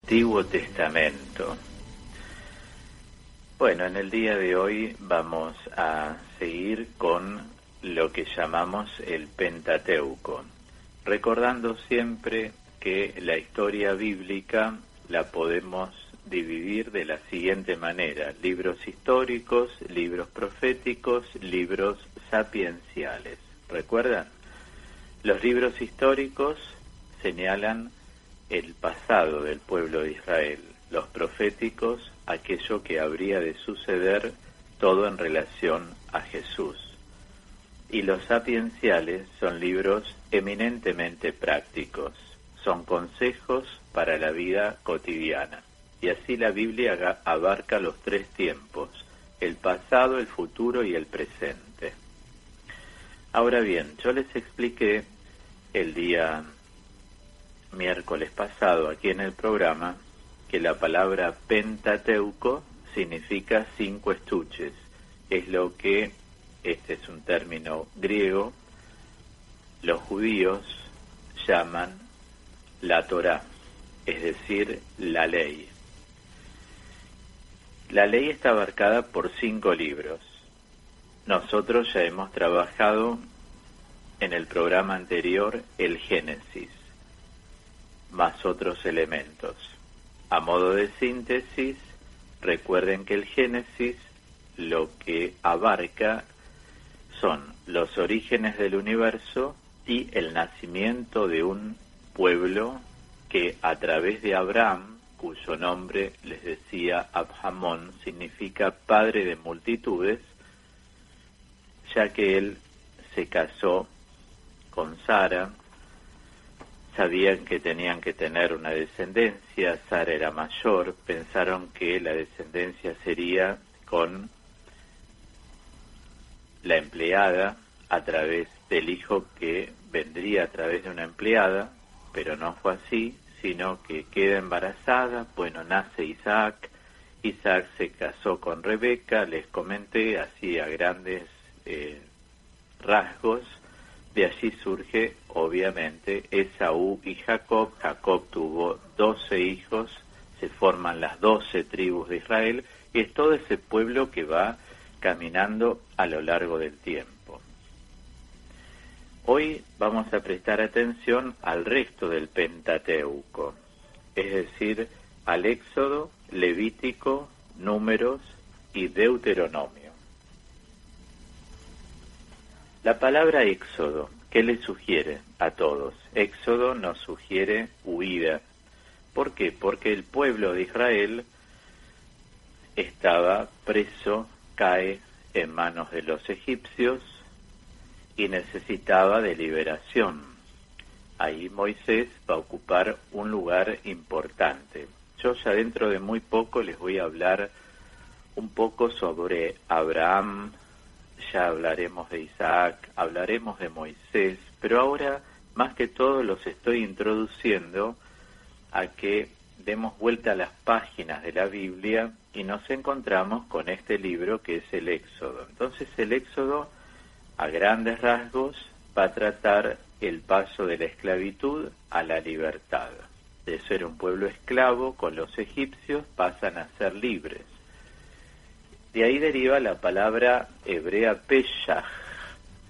Antiguo Testamento. Bueno, en el día de hoy vamos a seguir con lo que llamamos el Pentateuco, recordando siempre que la historia bíblica la podemos dividir de la siguiente manera: libros históricos, libros proféticos, libros sapienciales. ¿Recuerdan? Los libros históricos señalan el pasado del pueblo de Israel, los proféticos, aquello que habría de suceder, todo en relación a Jesús. Y los sapienciales son libros eminentemente prácticos, son consejos para la vida cotidiana. Y así la Biblia abarca los tres tiempos: el pasado, el futuro y el presente. Ahora bien, yo les expliqué el día miércoles pasado aquí en el programa que la palabra Pentateuco significa 5 estuches. Es lo que, este es un término griego, los judíos llaman la Torá, es decir, la ley. La ley está abarcada por 5 libros. Nosotros ya hemos trabajado en el programa anterior el Génesis, más otros elementos. A modo de síntesis, recuerden que el Génesis lo que abarca son los orígenes del universo y el nacimiento de un pueblo que a través de Abraham, cuyo nombre les decía Abhamón, significa padre de multitudes, ya que él se casó con Sara. Sabían que tenían que tener una descendencia, Sara era mayor, pensaron que la descendencia sería con la empleada a través del hijo que vendría a través de una empleada, pero no fue así, sino que queda embarazada. Bueno, nace Isaac se casó con Rebeca, les comenté así a grandes rasgos. De allí surge, obviamente, Esaú y Jacob. Jacob tuvo 12 hijos, se forman las 12 tribus de Israel, y es todo ese pueblo que va caminando a lo largo del tiempo. Hoy vamos a prestar atención al resto del Pentateuco, es decir, al Éxodo, Levítico, Números y Deuteronomio. La palabra éxodo, ¿qué le sugiere a todos? Éxodo nos sugiere huida. ¿Por qué? Porque el pueblo de Israel estaba preso, cae en manos de los egipcios y necesitaba de liberación. Ahí Moisés va a ocupar un lugar importante. Yo ya dentro de muy poco les voy a hablar un poco sobre Abraham. Ya hablaremos de Isaac, hablaremos de Moisés, pero ahora más que todo los estoy introduciendo a que demos vuelta a las páginas de la Biblia y nos encontramos con este libro que es el Éxodo. Entonces el Éxodo, a grandes rasgos, va a tratar el paso de la esclavitud a la libertad. De ser un pueblo esclavo con los egipcios pasan a ser libres. De ahí deriva la palabra hebrea Peshach.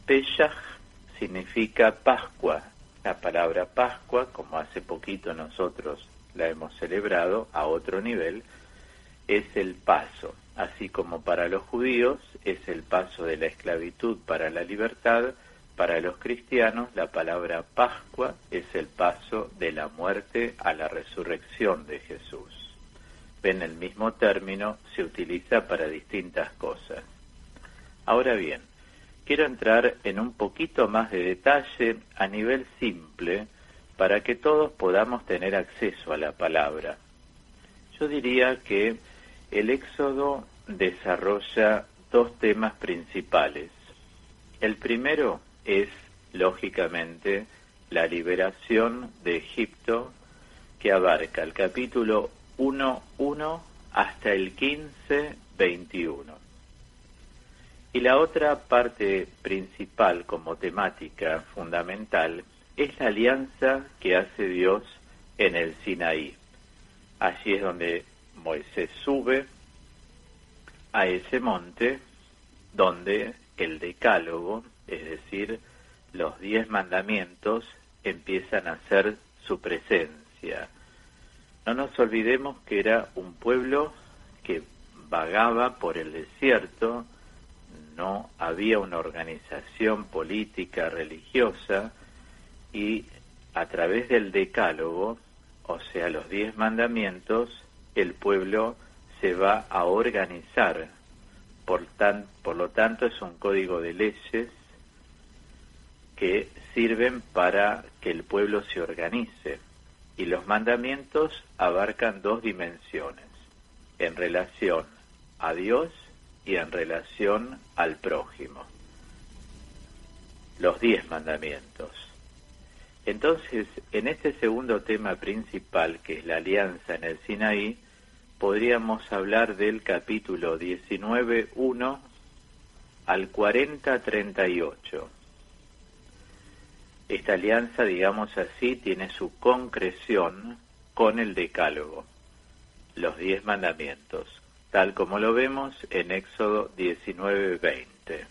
Peshach significa Pascua. La palabra Pascua, como hace poquito nosotros la hemos celebrado a otro nivel, es el paso. Así como para los judíos es el paso de la esclavitud para la libertad, para los cristianos la palabra Pascua es el paso de la muerte a la resurrección de Jesús. Ven, el mismo término se utiliza para distintas cosas. Ahora bien, quiero entrar en un poquito más de detalle a nivel simple para que todos podamos tener acceso a la palabra. Yo diría que el Éxodo desarrolla 2 temas principales. El primero es, lógicamente, la liberación de Egipto, que abarca el capítulo 1:1 hasta el 15:21. Y la otra parte principal como temática fundamental es la alianza que hace Dios en el Sinaí. Allí es donde Moisés sube a ese monte donde el decálogo, es decir, los 10 mandamientos, empiezan a hacer su presencia. No nos olvidemos que era un pueblo que vagaba por el desierto, no había una organización política, religiosa, y a través del decálogo, o sea, los 10 mandamientos, el pueblo se va a organizar. Por lo tanto, es un código de leyes que sirven para que el pueblo se organice. Y los mandamientos abarcan 2 dimensiones, en relación a Dios y en relación al prójimo. Los 10 mandamientos. Entonces, en este segundo tema principal, que es la alianza en el Sinaí, podríamos hablar del capítulo 19:1 al 40:38. Esta alianza, digamos así, tiene su concreción con el decálogo, los 10 mandamientos, tal como lo vemos en Éxodo 19:20.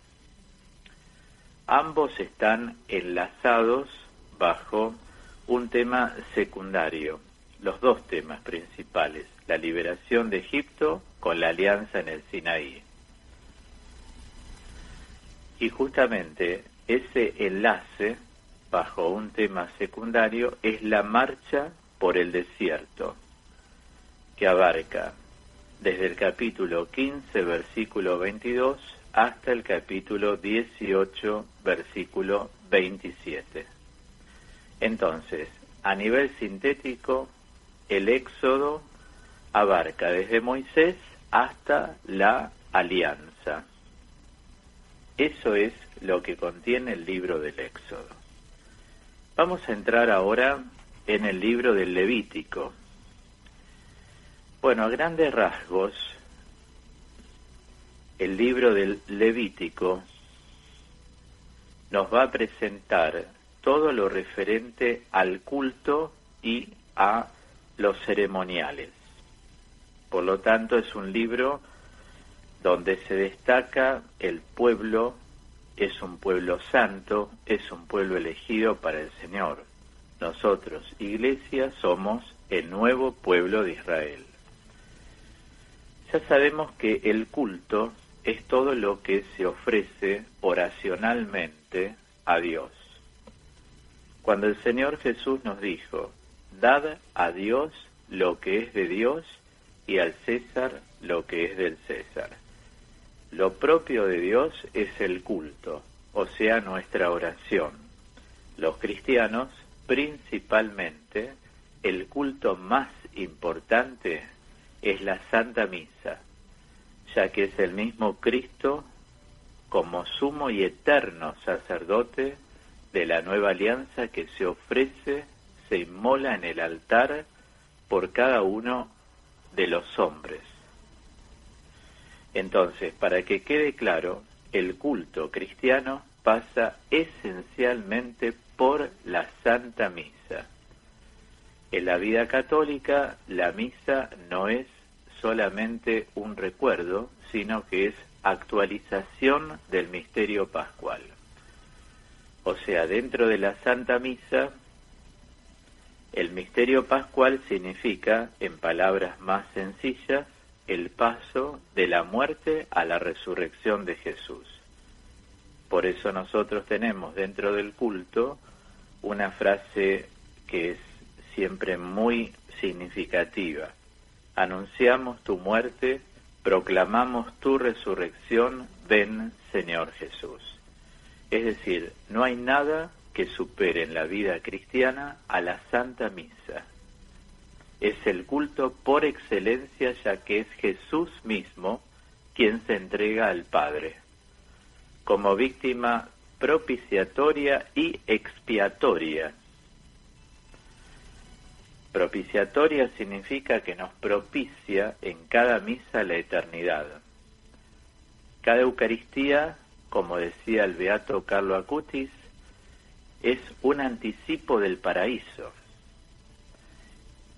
Ambos están enlazados bajo un tema secundario, los 2 temas principales, la liberación de Egipto con la alianza en el Sinaí. Y justamente ese enlace bajo un tema secundario es la marcha por el desierto, que abarca desde el capítulo 15, versículo 22, hasta el capítulo 18, versículo 27. Entonces, a nivel sintético, el Éxodo abarca desde Moisés hasta la alianza. Eso es lo que contiene el libro del Éxodo. Vamos a entrar ahora en el libro del Levítico. Bueno, a grandes rasgos, el libro del Levítico nos va a presentar todo lo referente al culto y a los ceremoniales. Por lo tanto, es un libro donde se destaca el pueblo, es un pueblo santo, es un pueblo elegido para el Señor. Nosotros, Iglesia, somos el nuevo pueblo de Israel. Ya sabemos que el culto es todo lo que se ofrece oracionalmente a Dios. Cuando el Señor Jesús nos dijo, dad a Dios lo que es de Dios y al César lo que es del César. Lo propio de Dios es el culto, o sea, nuestra oración. Los cristianos, principalmente, el culto más importante es la Santa Misa, ya que es el mismo Cristo como sumo y eterno sacerdote de la nueva alianza que se ofrece, se inmola en el altar por cada uno de los hombres. Entonces, para que quede claro, el culto cristiano pasa esencialmente por la Santa Misa. En la vida católica, la misa no es solamente un recuerdo, sino que es actualización del misterio pascual. O sea, dentro de la Santa Misa, el misterio pascual significa, en palabras más sencillas, el paso de la muerte a la resurrección de Jesús. Por eso nosotros tenemos dentro del culto una frase que es siempre muy significativa. Anunciamos tu muerte, proclamamos tu resurrección, ven Señor Jesús. Es decir, no hay nada que supere en la vida cristiana a la Santa Misa. Es el culto por excelencia, ya que es Jesús mismo quien se entrega al Padre, como víctima propiciatoria y expiatoria. Propiciatoria significa que nos propicia en cada misa la eternidad. Cada Eucaristía, como decía el beato Carlo Acutis, es un anticipo del paraíso.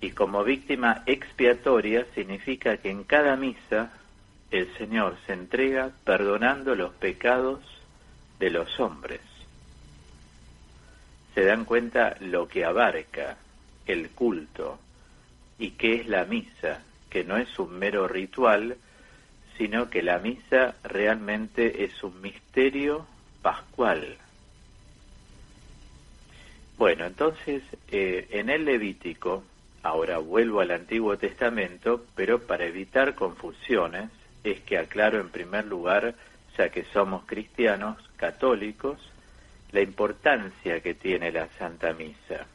Y como víctima expiatoria significa que en cada misa el Señor se entrega perdonando los pecados de los hombres. Se dan cuenta lo que abarca el culto y qué es la misa, que no es un mero ritual, sino que la misa realmente es un misterio pascual. Bueno, entonces en el Levítico, ahora vuelvo al Antiguo Testamento, pero para evitar confusiones, es que aclaro en primer lugar, ya que somos cristianos católicos, la importancia que tiene la Santa Misa.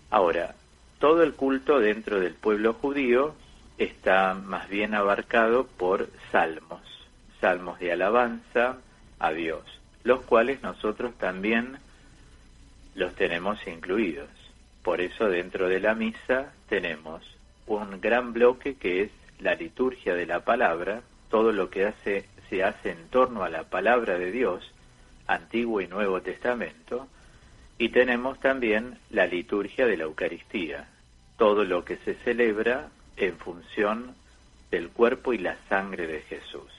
Ahora, todo el culto dentro del pueblo judío está más bien abarcado por salmos, salmos de alabanza a Dios, los cuales nosotros también los tenemos incluidos. Por eso dentro de la misa tenemos un gran bloque que es la liturgia de la palabra, todo lo que se hace en torno a la palabra de Dios, Antiguo y Nuevo Testamento, y tenemos también la liturgia de la Eucaristía, todo lo que se celebra en función del cuerpo y la sangre de Jesús.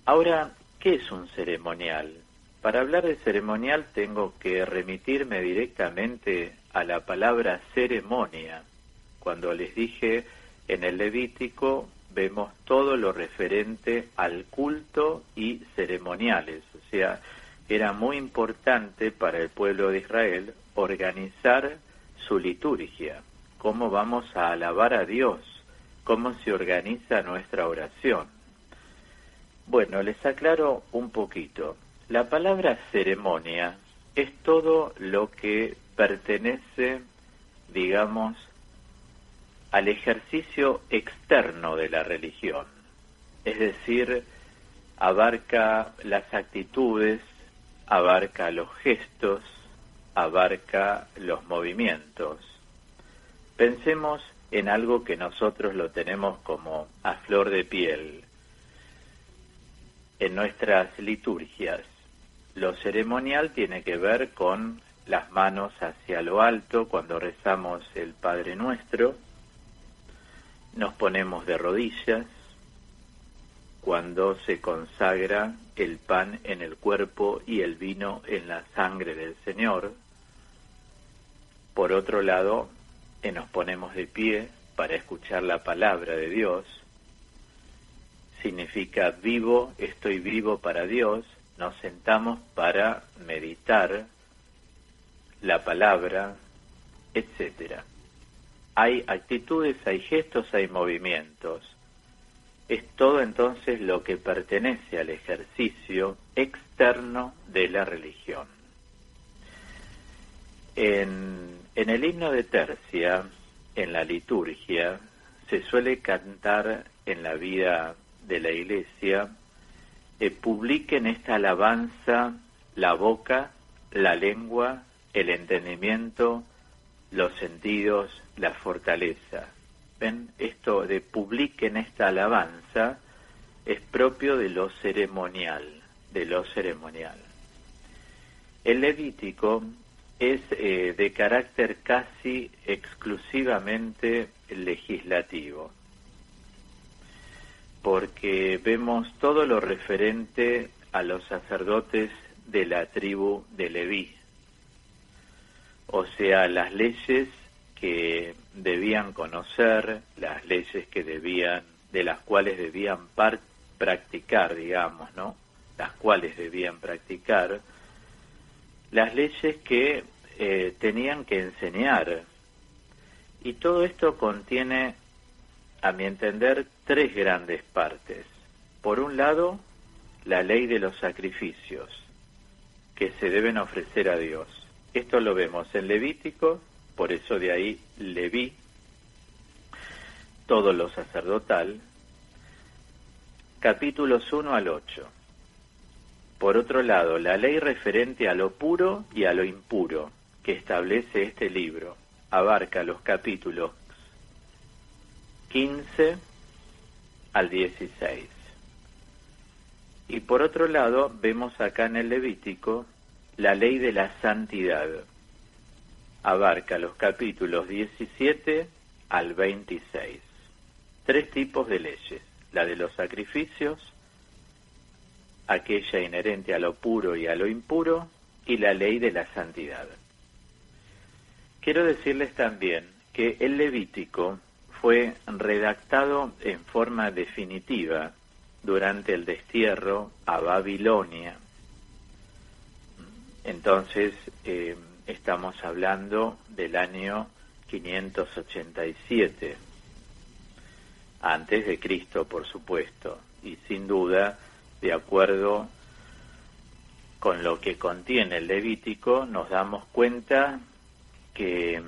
Ahora, ¿qué es un ceremonial? Para hablar de ceremonial tengo que remitirme directamente a la palabra ceremonia. Cuando les dije en el Levítico vemos todo lo referente al culto y ceremoniales, o sea, era muy importante para el pueblo de Israel organizar su liturgia, cómo vamos a alabar a Dios, cómo se organiza nuestra oración. Bueno, les aclaro un poquito. La palabra ceremonia es todo lo que pertenece, digamos, al ejercicio externo de la religión, es decir, abarca las actitudes, abarca los gestos, abarca los movimientos. Pensemos en algo que nosotros lo tenemos como a flor de piel. En nuestras liturgias, lo ceremonial tiene que ver con las manos hacia lo alto cuando rezamos el Padre Nuestro, nos ponemos de rodillas cuando se consagra el pan en el cuerpo y el vino en la sangre del Señor. Por otro lado, nos ponemos de pie para escuchar la palabra de Dios. Significa vivo, estoy vivo para Dios. Nos sentamos para meditar la palabra, etcétera. Hay actitudes, hay gestos, hay movimientos. Es todo entonces lo que pertenece al ejercicio externo de la religión. En el himno de tercia, en la liturgia, se suele cantar en la vida de la Iglesia, publiquen esta alabanza la boca, la lengua, el entendimiento, los sentidos, la fortaleza. ¿Ven? Esto de publiquen esta alabanza es propio de lo ceremonial, El Levítico es de carácter casi exclusivamente legislativo, porque vemos todo lo referente a los sacerdotes de la tribu de Leví, o sea, las leyes que debían conocer, las leyes de las cuales debían practicar, digamos, ¿no? Las cuales debían practicar, las leyes que tenían que enseñar. Y todo esto contiene, a mi entender, tres grandes partes. Por un lado, la ley de los sacrificios que se deben ofrecer a Dios. Esto lo vemos en Levítico, por eso de ahí Leví, todo lo sacerdotal, capítulos 1 al 8. Por otro lado, la ley referente a lo puro y a lo impuro que establece este libro abarca los capítulos 15 al 16. Y por otro lado, vemos acá en el Levítico la ley de la santidad, abarca los capítulos 17 al 26. 3 tipos de leyes: la de los sacrificios, aquella inherente a lo puro y a lo impuro, y la ley de la santidad. Quiero decirles también que el Levítico fue redactado en forma definitiva durante el destierro a Babilonia. Entonces, estamos hablando del año 587, antes de Cristo, por supuesto, y sin duda, de acuerdo con lo que contiene el Levítico, nos damos cuenta que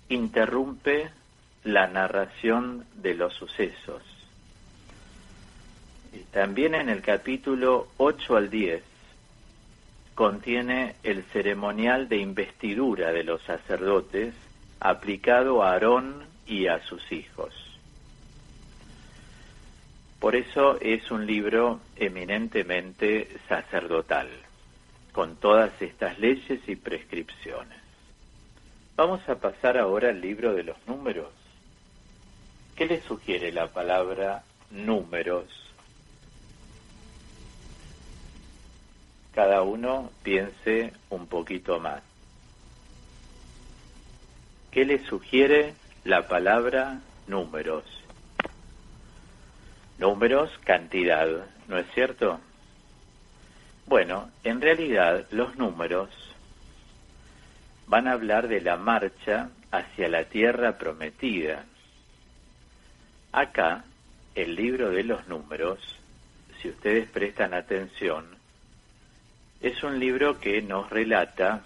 interrumpe la narración de los sucesos. Y también en el capítulo 8 al 10 contiene el ceremonial de investidura de los sacerdotes aplicado a Aarón y a sus hijos. Por eso es un libro eminentemente sacerdotal, con todas estas leyes y prescripciones. Vamos a pasar ahora al libro de los números. ¿Qué le sugiere la palabra números? Cada uno piense un poquito más. ¿Qué le sugiere la palabra números? Números, cantidad, ¿no es cierto? Bueno, en realidad los números van a hablar de la marcha hacia la tierra prometida. Acá, el libro de los números, si ustedes prestan atención, es un libro que nos relata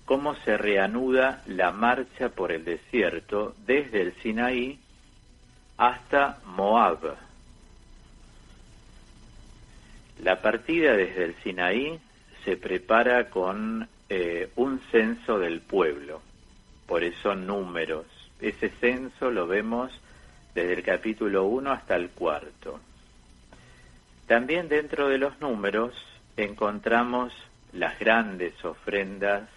cómo se reanuda la marcha por el desierto desde el Sinaí hasta Moab. La partida desde el Sinaí se prepara con un censo del pueblo, por eso números. Ese censo lo vemos desde el capítulo 1 hasta el 4. También dentro de los números encontramos las grandes ofrendas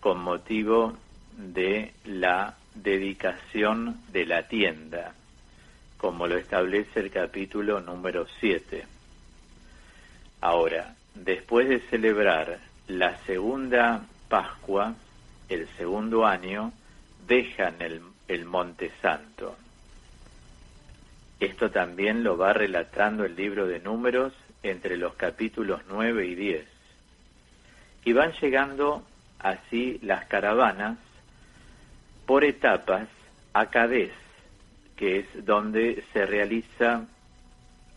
con motivo de la dedicación de la tienda, como lo establece el capítulo número 7. Ahora, después de celebrar la segunda Pascua, el segundo año, dejan el Monte Santo. Esto también lo va relatando el libro de Números entre los capítulos 9 y 10. Y van llegando así las caravanas por etapas a Cadés, que es donde se realiza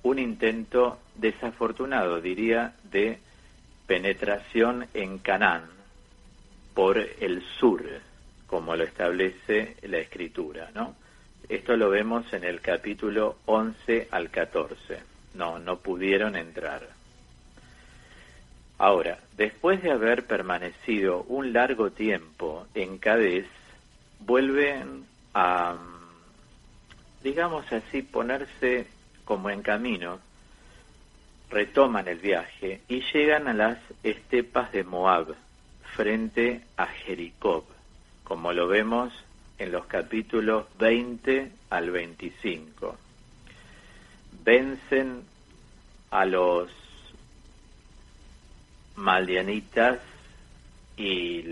un intento desafortunado, diría, de penetración en Canaán por el sur, como lo establece la Escritura, ¿no? Esto lo vemos en el capítulo 11 al 14. No pudieron entrar. Ahora, después de haber permanecido un largo tiempo en Cadés, vuelven a, digamos así, ponerse como en camino, retoman el viaje y llegan a las estepas de Moab, frente a Jericó, como lo vemos en los capítulos 20 al 25. Vencen a los madianitas y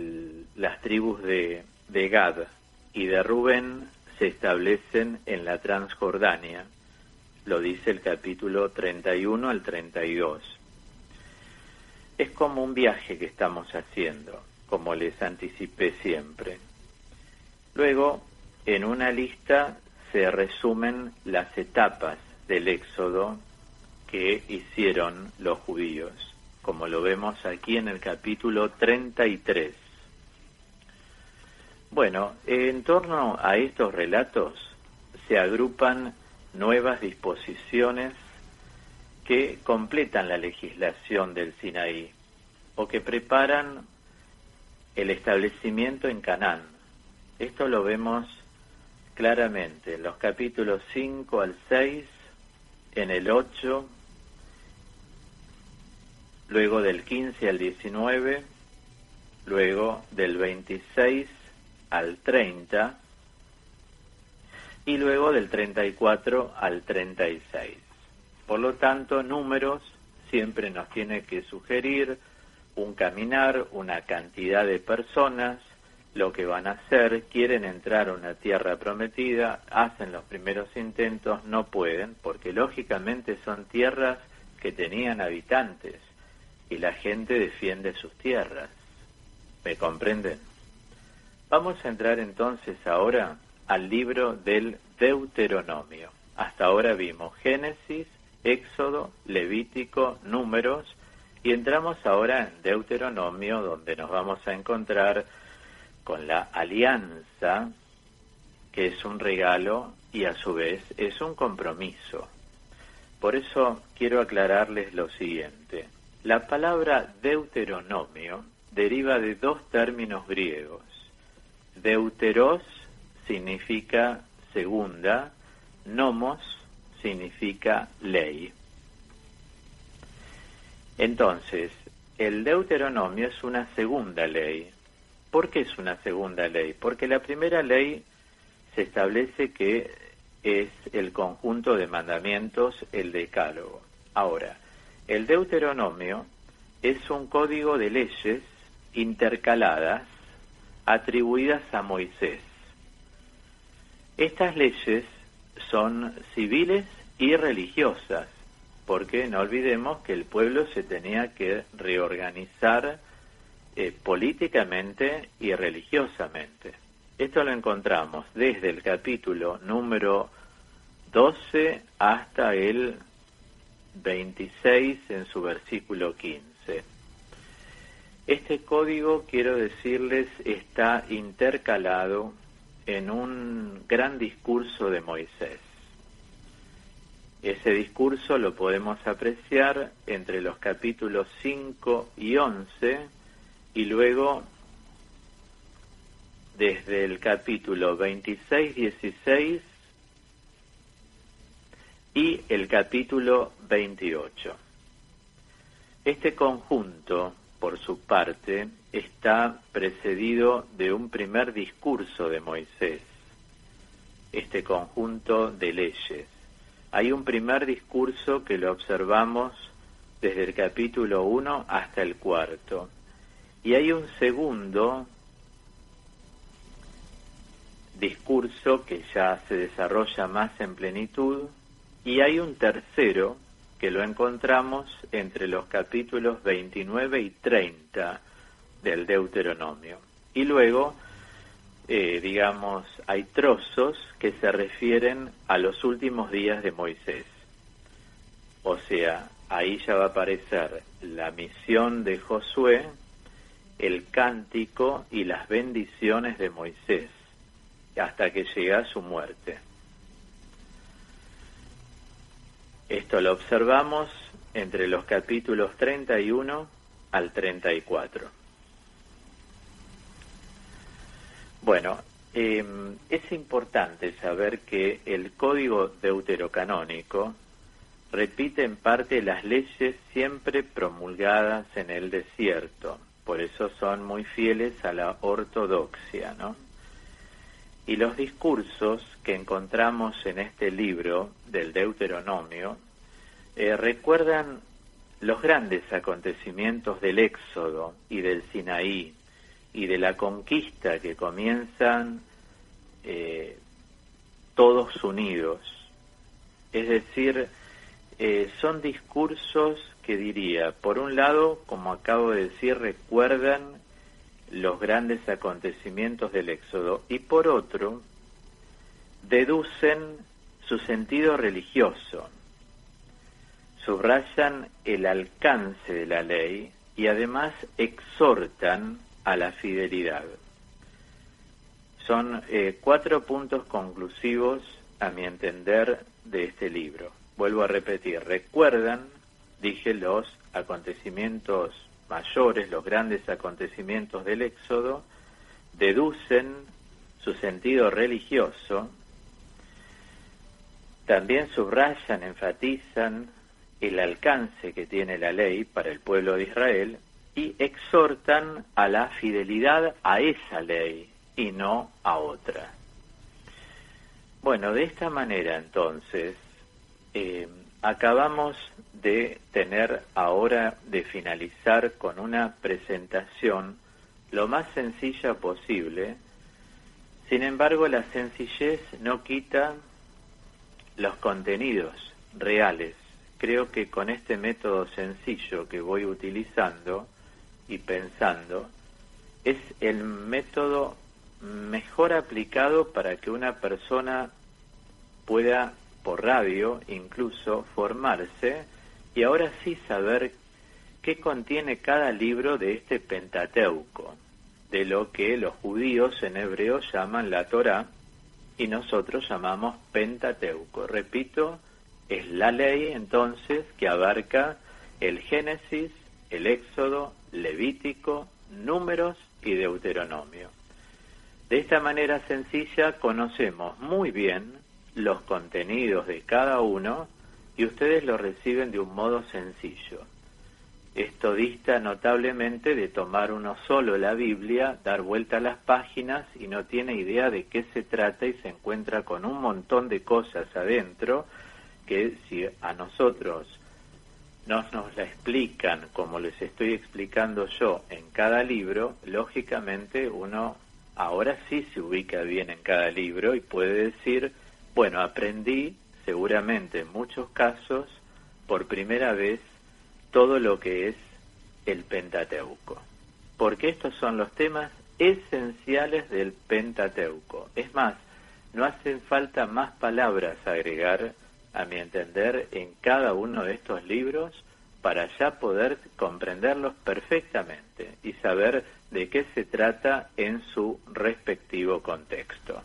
las tribus de Gad y de Rubén se establecen en la Transjordania, lo dice el capítulo 31 al 32. Es como un viaje que estamos haciendo, como les anticipé siempre. Luego, en una lista se resumen las etapas del éxodo que hicieron los judíos, como lo vemos aquí en el capítulo 33. Bueno, en torno a estos relatos se agrupan nuevas disposiciones que completan la legislación del Sinaí o que preparan el establecimiento en Canaán. Esto lo vemos claramente en los capítulos 5 al 6, en el 8, luego del 15 al 19, luego del 26 al 30 y luego del 34 al 36. Por lo tanto, números siempre nos tiene que sugerir un caminar, una cantidad de personas, lo que van a hacer, quieren entrar a una tierra prometida, hacen los primeros intentos, no pueden, porque lógicamente son tierras que tenían habitantes y la gente defiende sus tierras. ¿Me comprenden? Vamos a entrar entonces ahora al libro del Deuteronomio. Hasta ahora vimos Génesis, Éxodo, Levítico, Números, y entramos ahora en Deuteronomio, donde nos vamos a encontrar con la alianza, que es un regalo y a su vez es un compromiso. Por eso quiero aclararles lo siguiente. La palabra Deuteronomio deriva de dos términos griegos. Deuteros significa segunda, nomos significa ley. Entonces, el Deuteronomio es una segunda ley. ¿Por qué es una segunda ley? Porque la primera ley se establece que es el conjunto de mandamientos, el decálogo. Ahora, el Deuteronomio es un código de leyes intercaladas atribuidas a Moisés. Estas leyes son civiles y religiosas, porque no olvidemos que el pueblo se tenía que reorganizar políticamente y religiosamente. Esto lo encontramos desde el capítulo número 12 hasta el 26 en su versículo 15. Este código, quiero decirles, está intercalado en un gran discurso de Moisés. Ese discurso lo podemos apreciar entre los capítulos 5 y 11 y luego desde el capítulo 26, 16 y el capítulo 28. Este conjunto, por su parte, está precedido de un primer discurso de Moisés, este conjunto de leyes. Hay un primer discurso que lo observamos desde el capítulo 1 hasta el 4, y hay un segundo discurso que ya se desarrolla más en plenitud, y hay un tercero que lo encontramos entre los capítulos 29 y 30 del Deuteronomio. Y luego, hay trozos que se refieren a los últimos días de Moisés. O sea, ahí ya va a aparecer la misión de Josué, el cántico y las bendiciones de Moisés, hasta que llega a su muerte. Esto lo observamos entre los capítulos 31 al 34. Bueno, es importante saber que el código deuterocanónico repite en parte las leyes siempre promulgadas en el desierto, por eso son muy fieles a la ortodoxia, ¿no? Y los discursos que encontramos en este libro del Deuteronomio recuerdan los grandes acontecimientos del Éxodo y del Sinaí y de la conquista que comienzan todos unidos. Es decir, son discursos que diría, por un lado, como acabo de decir, recuerdan los grandes acontecimientos del Éxodo, y por otro, deducen su sentido religioso, subrayan el alcance de la ley y además exhortan a la fidelidad. Son 4 puntos conclusivos, a mi entender, de este libro. Vuelvo a repetir, recuerdan, dije, los acontecimientos mayores, los grandes acontecimientos del Éxodo, deducen su sentido religioso, también enfatizan el alcance que tiene la ley para el pueblo de Israel, y exhortan a la fidelidad a esa ley y no a otra. Bueno, de esta manera entonces acabamos de tener ahora de finalizar con una presentación lo más sencilla posible. Sin embargo, la sencillez no quita los contenidos reales. Creo que con este método sencillo que voy utilizando y pensando, es el método mejor aplicado para que una persona pueda, por radio incluso, formarse y ahora sí saber qué contiene cada libro de este Pentateuco, de lo que los judíos en hebreo llaman la Torá y nosotros llamamos Pentateuco. Repito, es la ley entonces que abarca el Génesis, el Éxodo, Levítico, Números y Deuteronomio. De esta manera sencilla conocemos muy bien los contenidos de cada uno y ustedes lo reciben de un modo sencillo. Esto dista notablemente de tomar uno solo la Biblia, dar vuelta a las páginas y no tiene idea de qué se trata y se encuentra con un montón de cosas adentro que si a nosotros no nos la explican como les estoy explicando yo en cada libro, lógicamente uno ahora sí se ubica bien en cada libro y puede decir, bueno, aprendí seguramente en muchos casos por primera vez todo lo que es el Pentateuco, porque estos son los temas esenciales del Pentateuco. Es más, no hacen falta más palabras agregar, a mi entender, en cada uno de estos libros para ya poder comprenderlos perfectamente y saber de qué se trata en su respectivo contexto.